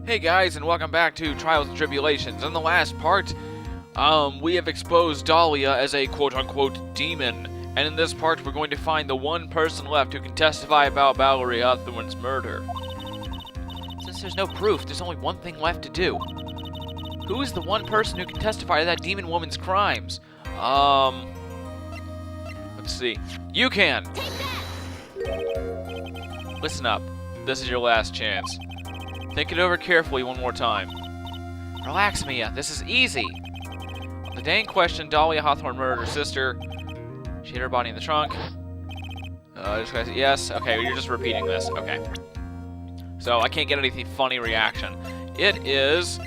Hey guys, and welcome back to Trials and Tribulations. In the last part, we have exposed Dahlia as a quote-unquote demon, and in this part we're going to find the one person left who can testify about Valerie Hawthorne's murder. Since there's no proof, there's only one thing left to do. Who is the one person who can testify to that demon woman's crimes? Let's see. You can! Listen up. This is your last chance. Think it over carefully one more time. Relax, Mia. This is easy. On the day in question, Dahlia Hawthorne murdered her sister. She hid her body in the trunk. Yes. Okay, you're just repeating this. Okay. So I can't get any funny reaction. It is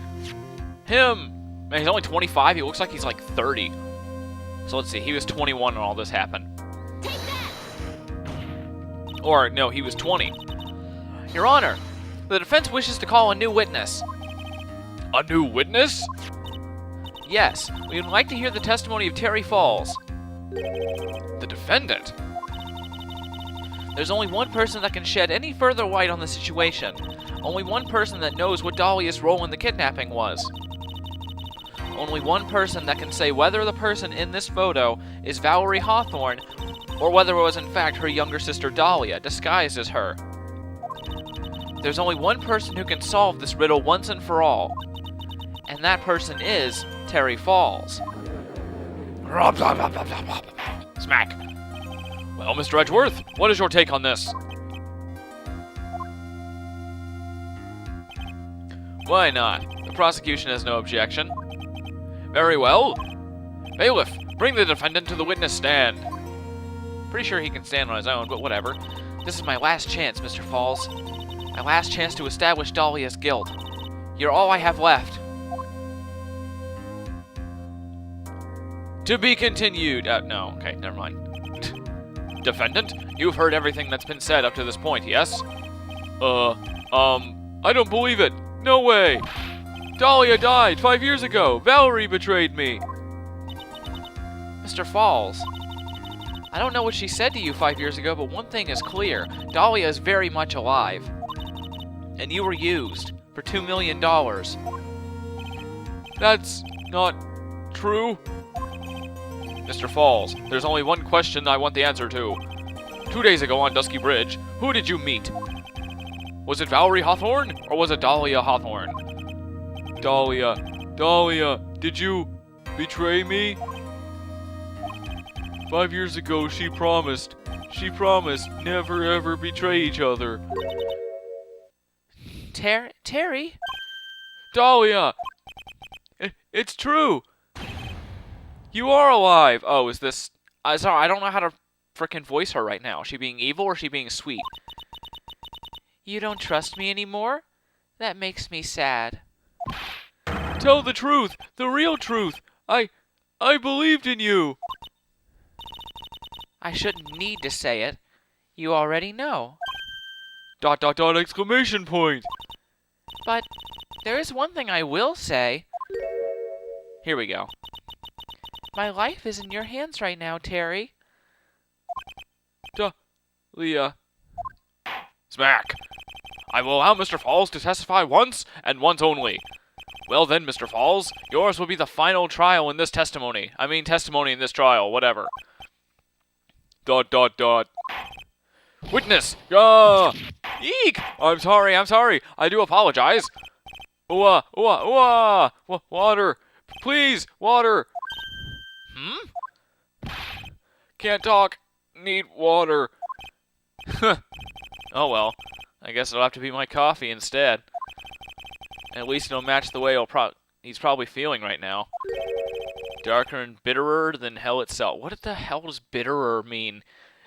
him. Man, he's only 25. He looks like he's like 30. So let's see. He was 21 when all this happened. Or no, he was 20. Your Honor. The defense wishes to call a new witness. A new witness? Yes, we would like to hear the testimony of Terry Falls. The defendant? There's only one person that can shed any further light on the situation. Only one person that knows what Dahlia's role in the kidnapping was. Only one person that can say whether the person in this photo is Valerie Hawthorne or whether it was in fact her younger sister Dahlia, disguised as her. There's only one person who can solve this riddle once and for all, and that person is Terry Falls. Smack. Well, Mr. Edgeworth, what is your take on this? Why not? The prosecution has no objection. Very well. Bailiff, bring the defendant to the witness stand. Pretty sure he can stand on his own, but whatever. This is my last chance, Mr. Falls. My last chance to establish Dahlia's guilt. You're all I have left. To be continued. No. Okay, never mind. Defendant, you've heard everything that's been said up to this point, yes? I don't believe it. No way. Dahlia died 5 years ago. Valerie betrayed me. Mr. Falls, I don't know what she said to you 5 years ago, but one thing is clear. Dahlia is very much alive. And you were used for $2 million. That's not true. Mr. Falls, there's only one question I want the answer to. 2 days ago on Dusky Bridge, who did you meet? Was it Valerie Hawthorne, or was it Dahlia Hawthorne? Dahlia, did you betray me? 5 years ago, she promised never ever betray each other. Terry? Dahlia! It's true! You are alive! Oh, is this... sorry, I don't know how to frickin' voice her right now. Is she being evil or is she being sweet? You don't trust me anymore? That makes me sad. Tell the truth! The real truth! I believed in you! I shouldn't need to say it. You already know. ... exclamation point! But there is one thing I will say. Here we go. My life is in your hands right now, Terry. Dahlia. Smack! I will allow Mr. Falls to testify once, and once only. Well then, Mr. Falls, yours will be the final trial in this testimony. I mean, testimony in this trial, whatever. ... Witness! Eek! I'm sorry. I do apologize. Water! Please, water! Can't talk. Need water. Oh well. I guess it'll have to be my coffee instead. At least it'll match the way he's probably feeling right now. Darker and bitterer than hell itself. What the hell does bitterer mean?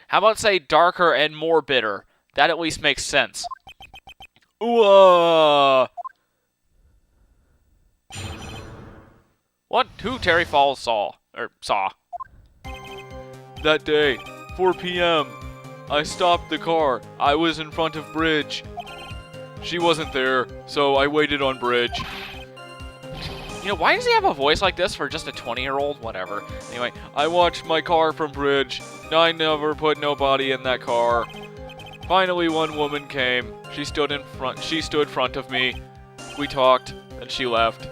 How about say darker and more bitter? That at least makes sense. What? Who Terry Falls saw? That day, 4 p.m. I stopped the car. I was in front of Bridge. She wasn't there, so I waited on Bridge. You know, why does he have a voice like this for just a 20-year-old? Whatever. Anyway, I watched my car from Bridge. I never put nobody in that car. Finally, one woman came. She stood front of me. We talked, and she left.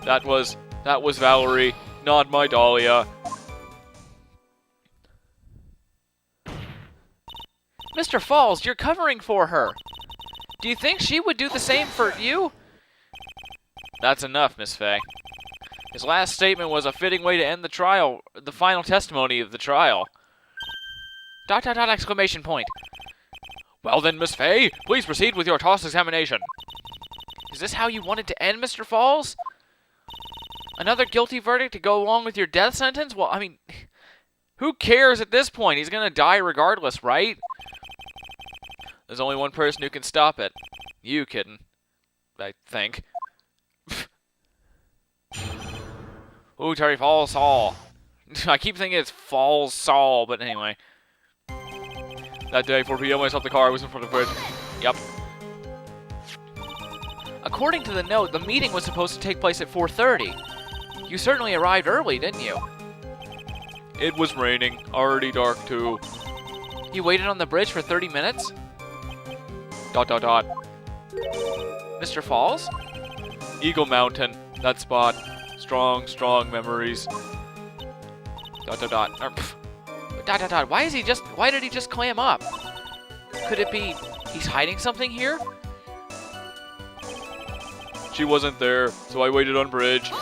That was Valerie, not my Dahlia. Mr. Falls, you're covering for her. Do you think she would do the same for you? That's enough, Miss Fay. His last statement was a fitting way to end the trial, the final testimony of the trial. ... exclamation point. Well then, Miss Fay, please proceed with your toss examination. Is this how you wanted to end, Mr. Falls? Another guilty verdict to go along with your death sentence? Well, I mean, who cares at this point? He's gonna die regardless, right? There's only one person who can stop it. You, kitten. I think. Ooh, Terry Falls Saul. I keep thinking it's Falls Saul, but anyway. That day, 4 p.m., I stopped the car. I was in front of the bridge. Yep. According to the note, the meeting was supposed to take place at 4:30. You certainly arrived early, didn't you? It was raining. Already dark, too. You waited on the bridge for 30 minutes? ... Mr. Falls? Eagle Mountain. That spot. Strong memories. ... Why did he just clam up? Could it be he's hiding something here? She wasn't there, so I waited on bridge.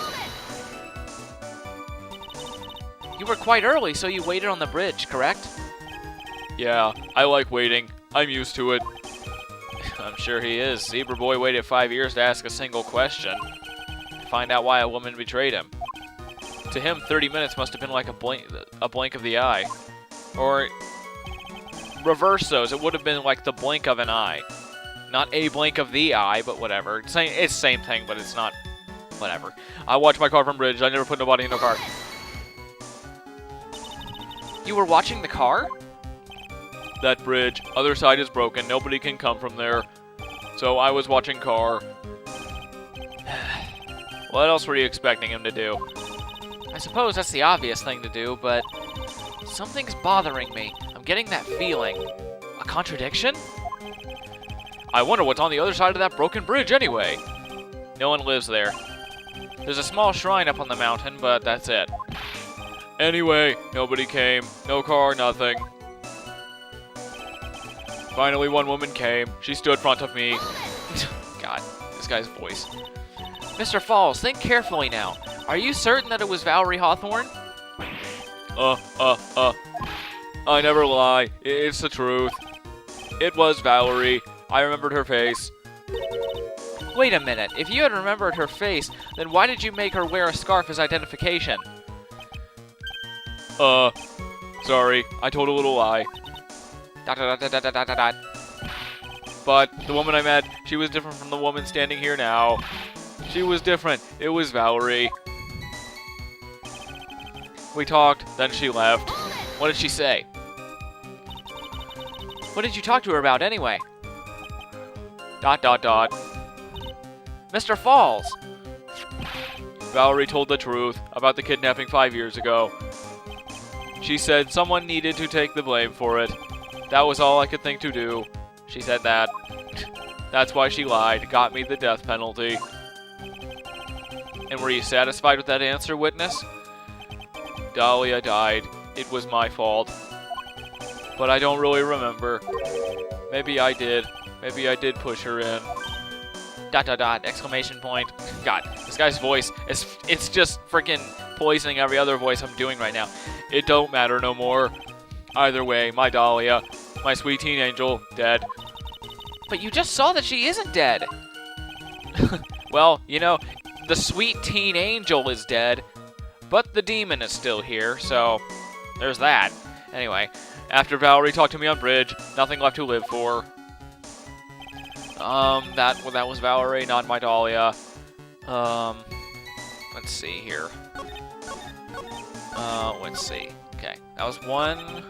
You were quite early, so you waited on the bridge, correct? Yeah, I like waiting. I'm used to it. I'm sure he is. Zebra Boy waited 5 years to ask a single question. To find out why a woman betrayed him. To him, 30 minutes must have been like a blink of the eye. Or reverse those, it would have been like the blink of an eye. Not a blink of the eye, but whatever. It's the same thing, but it's not... Whatever. I watched my car from bridge. I never put nobody in the car. You were watching the car? That bridge. Other side is broken. Nobody can come from there. So I was watching car. What else were you expecting him to do? I suppose that's the obvious thing to do, but... Something's bothering me. I'm getting that feeling. A contradiction? I wonder what's on the other side of that broken bridge anyway. No one lives there. There's a small shrine up on the mountain, but that's it. Anyway, nobody came. No car, nothing. Finally, one woman came. She stood in front of me. God, this guy's voice. Mr. Falls, think carefully now. Are you certain that it was Valerie Hawthorne? I never lie. It's the truth. It was Valerie. I remembered her face. Wait a minute. If you had remembered her face, then why did you make her wear a scarf as identification? Sorry. I told a little lie. ... But the woman I met, she was different from the woman standing here now. She was different. It was Valerie. We talked, then she left. What did she say? What did you talk to her about anyway? ... Mr. Falls! Valerie told the truth about the kidnapping 5 years ago. She said someone needed to take the blame for it. That was all I could think to do. She said that. That's why she lied, got me the death penalty. And were you satisfied with that answer, witness? Dahlia died. It was my fault. But I don't really remember. Maybe I did. Maybe I did push her in. ... exclamation point. God, this guy's voice, it's just freaking poisoning every other voice I'm doing right now. It don't matter no more. Either way, my Dahlia, my sweet teen angel, dead. But you just saw that she isn't dead. Well, you know, the sweet teen angel is dead, but the demon is still here, so there's that. Anyway, after Valerie talked to me on bridge, nothing left to live for. That was Valerie, not my Dahlia. Let's see here. Let's see. Okay, that was one.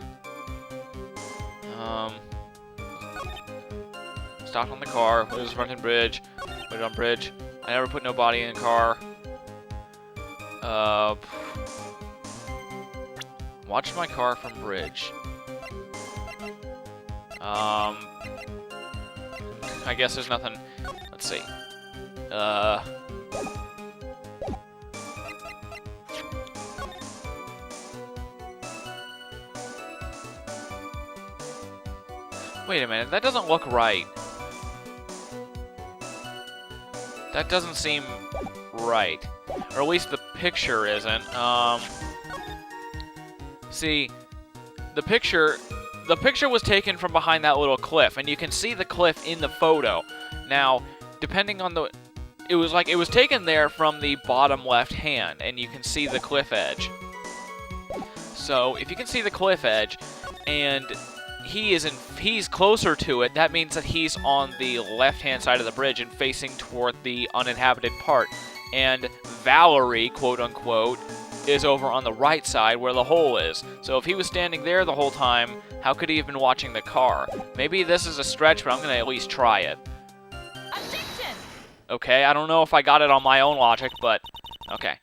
Stopped on the car. It was running bridge. Put it on bridge. I never put no body in the car. Watched my car from bridge. I guess there's nothing. Let's see. Wait a minute, that doesn't look right. That doesn't seem right. Or at least the picture isn't. See, the picture was taken from behind that little cliff, and you can see the cliff in the photo. Now, depending on the... It was taken there from the bottom left hand, and you can see the cliff edge. So, if you can see the cliff edge, and he's closer to it, that means that he's on the left-hand side of the bridge and facing toward the uninhabited part. And Valerie, quote-unquote, is over on the right side where the hole is. So if he was standing there the whole time, how could he have been watching the car? Maybe this is a stretch, but I'm going to at least try it. Objection! Okay, I don't know if I got it on my own logic, but okay.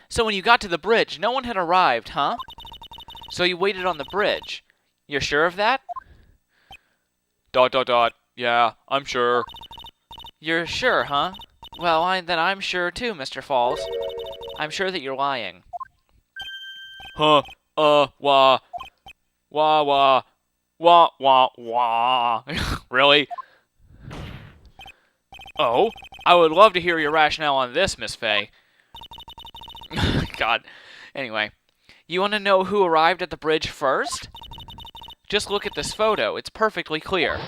So when you got to the bridge, no one had arrived, huh? So you waited on the bridge. You're sure of that? ... Yeah, I'm sure. You're sure, huh? Well, then I'm sure too, Mr. Falls. I'm sure that you're lying. Huh, wah. Really? Oh, I would love to hear your rationale on this, Miss Faye. God. Anyway, you want to know who arrived at the bridge first? Just look at this photo. It's perfectly clear.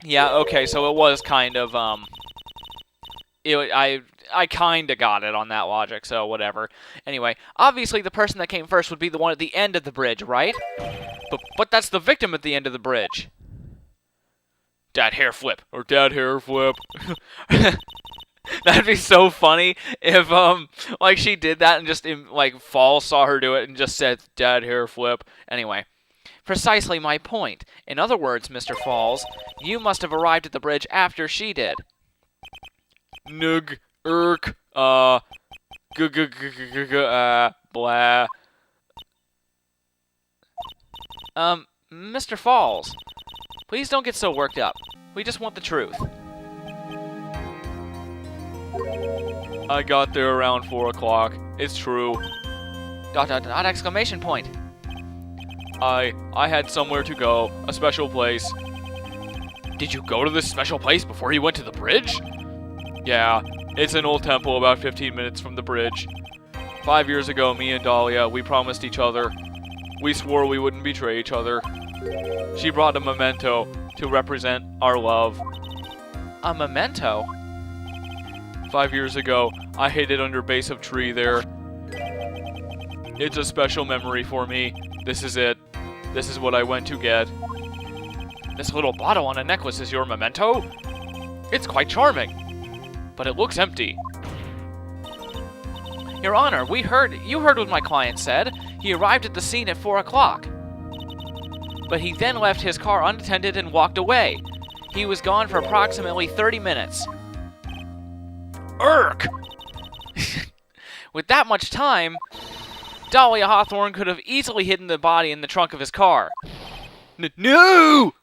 Yeah, okay, so it was kind of, I kinda got it on that logic, so whatever. Anyway, obviously the person that came first would be the one at the end of the bridge, right? But that's the victim at the end of the bridge. Dad hair flip, or dad hair flip. That'd be so funny if, like, she did that and just, like, Falls saw her do it and just said, dad hair flip. Anyway, precisely my point. In other words, Mr. Falls, you must have arrived at the bridge after she did. Nug, irk, blah. Mr. Falls, please don't get so worked up. We just want the truth. I got there around 4 o'clock. It's true. ... exclamation point. I had somewhere to go, a special place. Did you go to this special place before you went to the bridge? Yeah, it's an old temple about 15 minutes from the bridge. 5 years ago, me and Dahlia, we promised each other. We swore we wouldn't betray each other. She brought a memento to represent our love. A memento? 5 years ago, I hid it under base of tree there. It's a special memory for me. This is it. This is what I went to get. This little bottle on a necklace is your memento? It's quite charming. But it looks empty. Your Honor, you heard what my client said. He arrived at the scene at 4 o'clock. But he then left his car unattended and walked away. He was gone for approximately 30 minutes. Irk! With that much time, Dahlia Hawthorne could have easily hidden the body in the trunk of his car. No!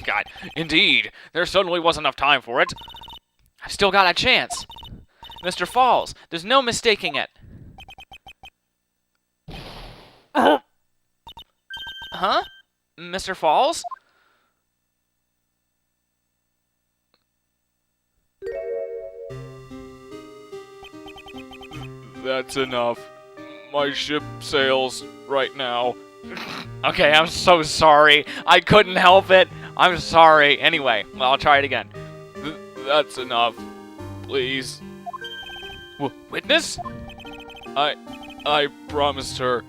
God, indeed, there certainly wasn't enough time for it. I've still got a chance. Mr. Falls, there's no mistaking it. Huh? Mr. Falls? That's enough. My ship sails right now. Okay, I'm so sorry. I couldn't help it. I'm sorry. Anyway, well, I'll try it again. That's enough. Please. Witness? I promised her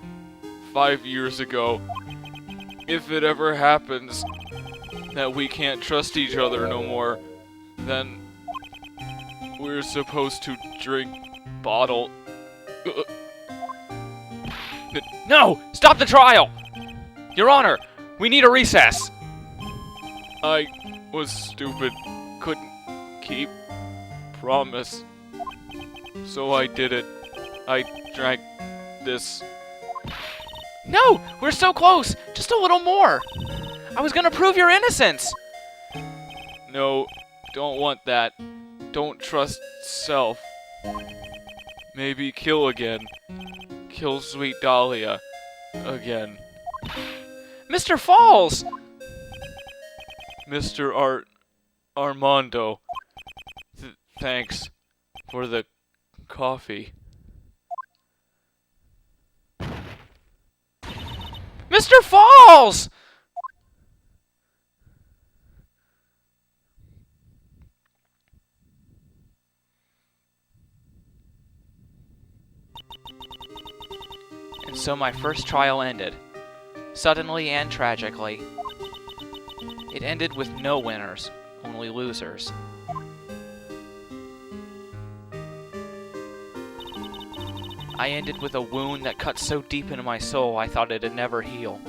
5 years ago, if it ever happens that we can't trust each other no more, then we're supposed to drink bottle. No! Stop the trial! Your Honor, we need a recess. I was stupid. Couldn't keep promise. So I did it. I drank this. No! We're so close! Just a little more! I was gonna prove your innocence! No, don't want that. Don't trust self. Maybe kill again. Kill sweet Dahlia again. Mr. Falls! Mr. Armando. Thanks for the coffee. Mr. Falls! And so my first trial ended. Suddenly and tragically. It ended with no winners, only losers. I ended with a wound that cut so deep into my soul I thought it'd never heal.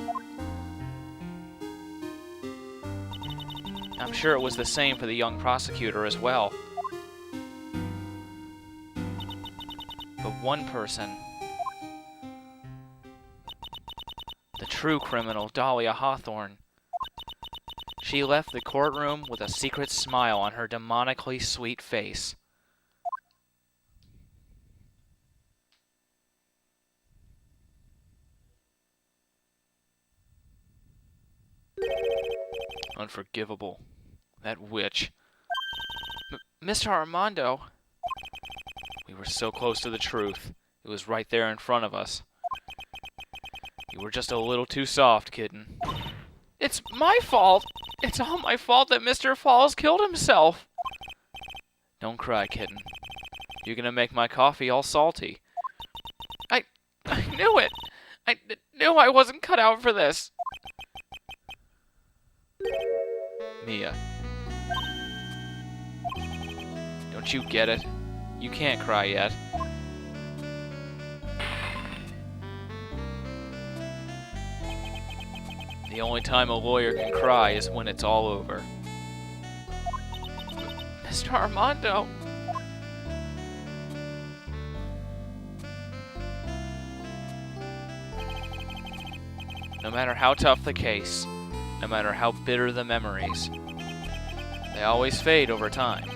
I'm sure it was the same for the young prosecutor as well. But one person, the true criminal, Dahlia Hawthorne, she left the courtroom with a secret smile on her demonically sweet face. Unforgivable. That witch. Mr. Armando. We were so close to the truth. It was right there in front of us. You were just a little too soft, kitten. It's my fault. It's all my fault that Mr. Falls killed himself. Don't cry, kitten. You're gonna make my coffee all salty. I knew it. I knew I wasn't cut out for this. Mia. Don't you get it? You can't cry yet. The only time a lawyer can cry is when it's all over. Mr. Armando. No matter how tough the case, no matter how bitter the memories, they always fade over time.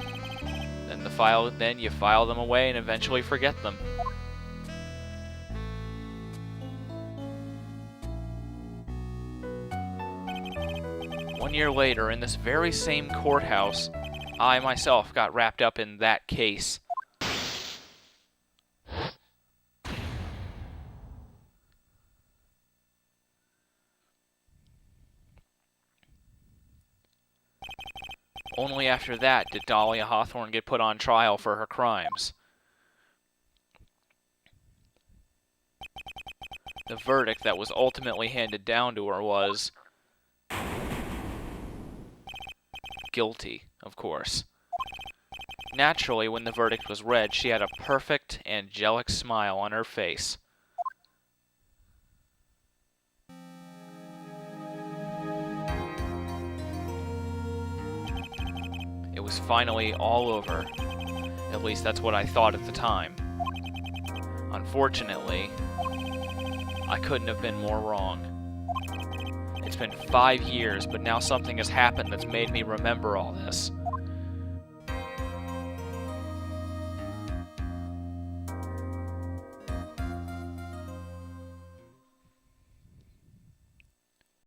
Then you file them away and eventually forget them. One year later, in this very same courthouse, I myself got wrapped up in that case. Only after that did Dahlia Hawthorne get put on trial for her crimes. The verdict that was ultimately handed down to her was guilty, of course. Naturally, when the verdict was read, she had a perfect, angelic smile on her face. It was finally all over. At least that's what I thought at the time. Unfortunately, I couldn't have been more wrong. It's been 5 years, but now something has happened that's made me remember all this.